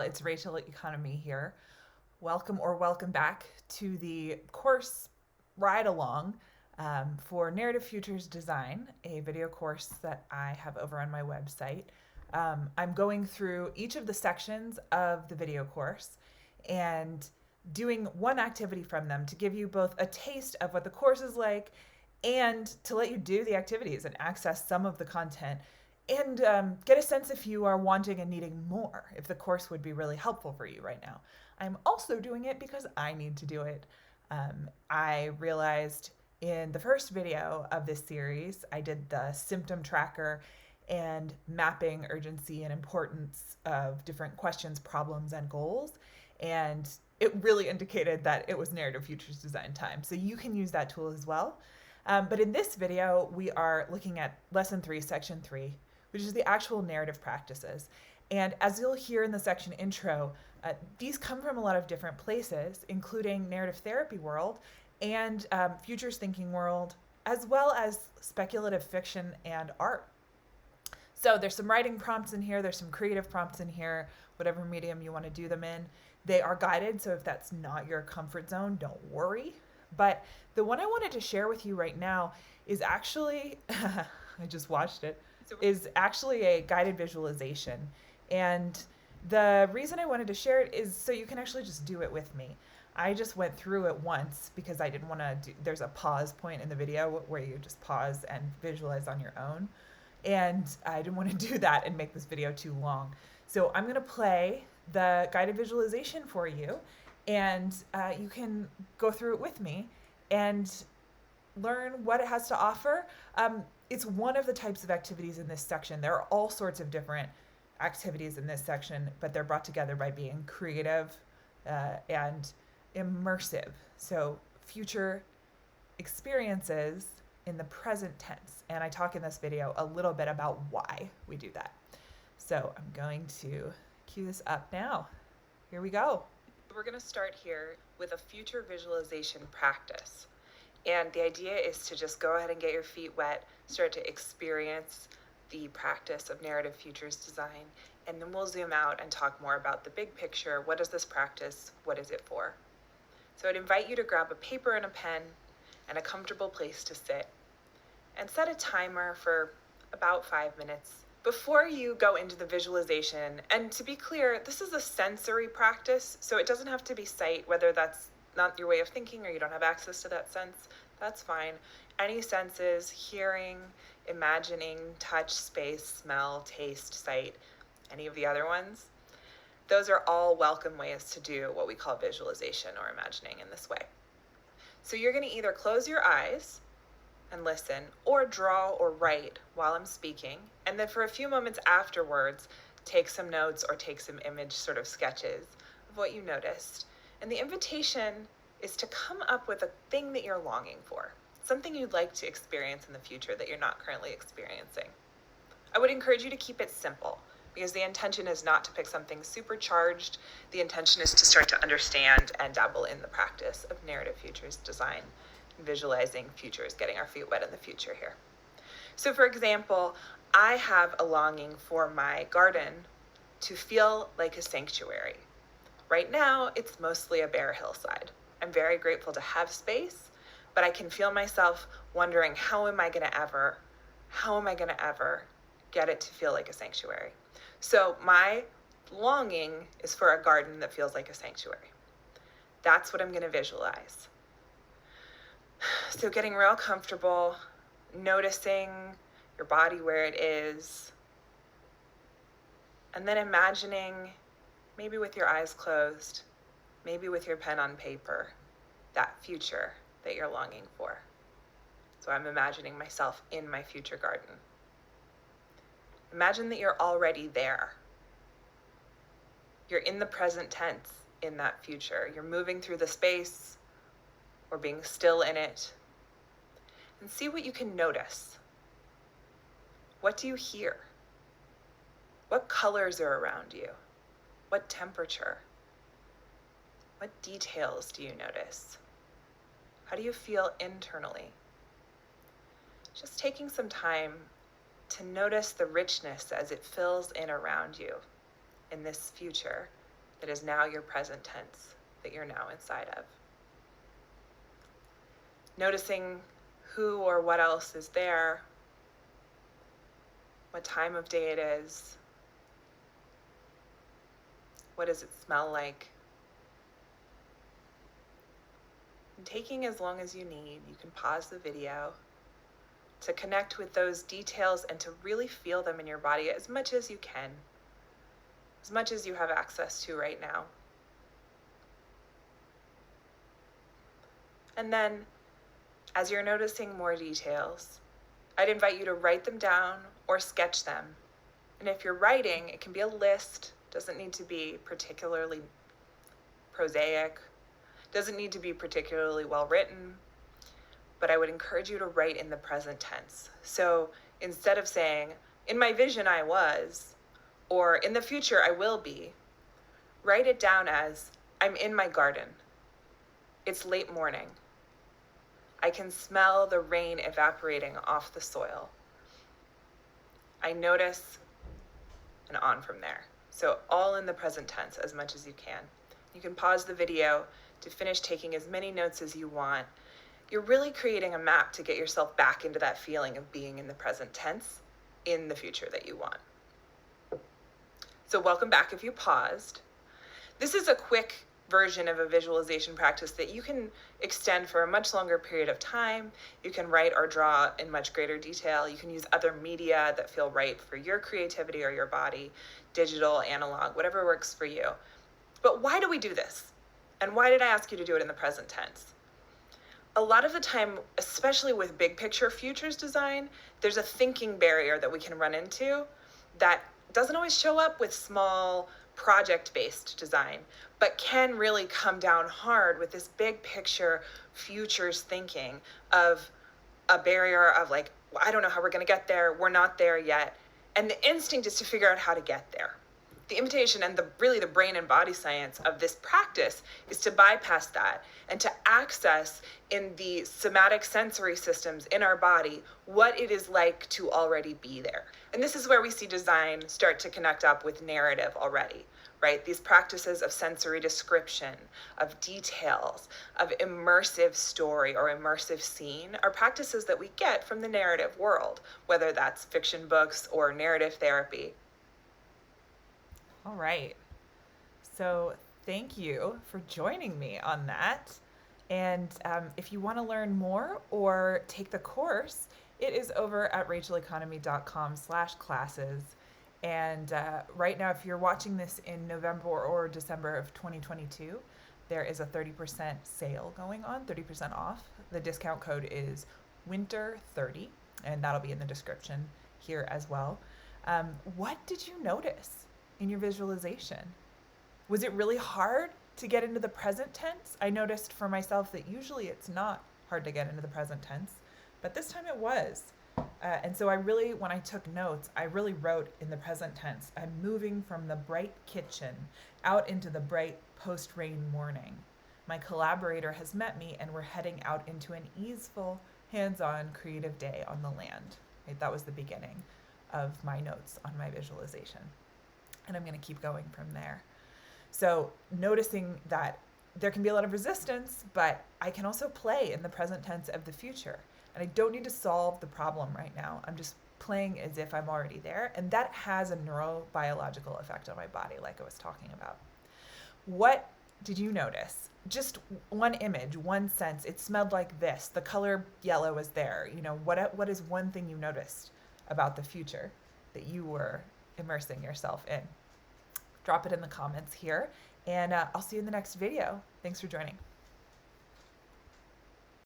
It's Rachel Economy here. Welcome back to the course ride along for Narrative Futures Design, a video course that I have over on my website. I'm going through each of the sections of the video course and doing one activity from them to give you both a taste of what the course is like and to let you do the activities and access some of the content and get a sense if you are wanting and needing more, if the course would be really helpful for you right now. I'm also doing it because I need to do it. I realized in the first video of this series, I did the symptom tracker and mapping urgency and importance of different questions, problems, and goals. And it really indicated that it was narrative futures design time. So you can use that tool as well. But in this video, we are looking at lesson 3, section 3, which is the actual narrative practices. And as you'll hear in the section intro, these come from a lot of different places, including narrative therapy world and futures thinking world, as well as speculative fiction and art. So there's some writing prompts in here, there's some creative prompts in here, whatever medium you want to do them in. They are guided, so if that's not your comfort zone, don't worry. But the one I wanted to share with you right now is actually, I just watched it, is actually a guided visualization. And the reason I wanted to share it is so you can actually just do it with me. I just went through it once because I didn't want to do, there's a pause point in the video where you just pause and visualize on your own. And I didn't want to do that and make this video too long. So I'm going to play the guided visualization for you, and you can go through it with me and learn what it has to offer. It's one of the types of activities in this section. There are all sorts of different activities in this section, but they're brought together by being creative and immersive. So future experiences in the present tense. And I talk in this video a little bit about why we do that. So I'm going to cue this up now. Here we go. We're going to start here with a future visualization practice. And the idea is to just go ahead and get your feet wet, start to experience the practice of narrative futures design, and then we'll zoom out and talk more about the big picture. What is this practice? What is it for? So I'd invite you to grab a paper and a pen and a comfortable place to sit, and set a timer for about 5 minutes before you go into the visualization. And to be clear, this is a sensory practice, so it doesn't have to be sight, whether that's not your way of thinking or you don't have access to that sense, that's fine. Any senses, hearing, imagining, touch, space, smell, taste, sight, any of the other ones, those are all welcome ways to do what we call visualization or imagining in this way. So you're going to either close your eyes and listen, or draw or write while I'm speaking, and then for a few moments afterwards, take some notes or take some image sort of sketches of what you noticed. And the invitation is to come up with a thing that you're longing for, something you'd like to experience in the future that you're not currently experiencing. I would encourage you to keep it simple, because the intention is not to pick something supercharged. The intention is to start to understand and dabble in the practice of narrative futures design, visualizing futures, getting our feet wet in the future here. So for example, I have a longing for my garden to feel like a sanctuary. Right now, it's mostly a bare hillside. I'm very grateful to have space, but I can feel myself wondering, how am I gonna ever get it to feel like a sanctuary? So my longing is for a garden that feels like a sanctuary. That's what I'm gonna visualize. So getting real comfortable, noticing your body where it is, and then imagining, maybe with your eyes closed, maybe with your pen on paper, that future that you're longing for. So I'm imagining myself in my future garden. Imagine that you're already there. You're in the present tense in that future. You're moving through the space or being still in it. And see what you can notice. What do you hear? What colors are around you? What temperature? What details do you notice? How do you feel internally? Just taking some time to notice the richness as it fills in around you in this future that is now your present tense that you're now inside of. Noticing who or what else is there, what time of day it is, what does it smell like. And taking as long as you need, you can pause the video to connect with those details and to really feel them in your body as much as you can, as much as you have access to right now. And then, as you're noticing more details, I'd invite you to write them down or sketch them. And if you're writing, it can be a list, doesn't need to be particularly prosaic, doesn't need to be particularly well written, but I would encourage you to write in the present tense. So instead of saying, in my vision I was, or in the future I will be, write it down as, I'm in my garden. It's late morning. I can smell the rain evaporating off the soil. I notice, and on from there. So all in the present tense as much as you can. You can pause the video to finish taking as many notes as you want. You're really creating a map to get yourself back into that feeling of being in the present tense in the future that you want. So welcome back if you paused. This is a quick version of a visualization practice that you can extend for a much longer period of time. You can write or draw in much greater detail. You can use other media that feel right for your creativity or your body, digital, analog, whatever works for you. But why do we do this? And why did I ask you to do it in the present tense? A lot of the time, especially with big picture futures design, there's a thinking barrier that we can run into that doesn't always show up with small project-based design, but can really come down hard with this big picture futures thinking of a barrier of like, well, I don't know how we're going to get there. We're not there yet. And the instinct is to figure out how to get there. The invitation and really the brain and body science of this practice is to bypass that and to access in the somatic sensory systems in our body what it is like to already be there. And this is where we see design start to connect up with narrative already, right? These practices of sensory description, of details, of immersive story or immersive scene are practices that we get from the narrative world, whether that's fiction books or narrative therapy. All right. So thank you for joining me on that. And if you want to learn more or take the course, it is over at racheleconomy.com/classes. And right now, if you're watching this in November or December of 2022, there is a 30% sale going on, 30% off. The discount code is winter30, and that'll be in the description here as well. What did you notice in your visualization? Was it really hard to get into the present tense? I noticed for myself that usually it's not hard to get into the present tense, but this time it was. And so when I took notes, I really wrote in the present tense. I'm moving from the bright kitchen out into the bright post-rain morning. My collaborator has met me and we're heading out into an easeful, hands-on creative day on the land. Right? That was the beginning of my notes on my visualization. And I'm going to keep going from there. So noticing that there can be a lot of resistance, but I can also play in the present tense of the future. And I don't need to solve the problem right now. I'm just playing as if I'm already there. And that has a neurobiological effect on my body, like I was talking about. What did you notice? Just one image, one sense. It smelled like this. The color yellow was there. You know, what is one thing you noticed about the future that you were immersing yourself in? Drop it in the comments here, and I'll see you in the next video. Thanks for joining.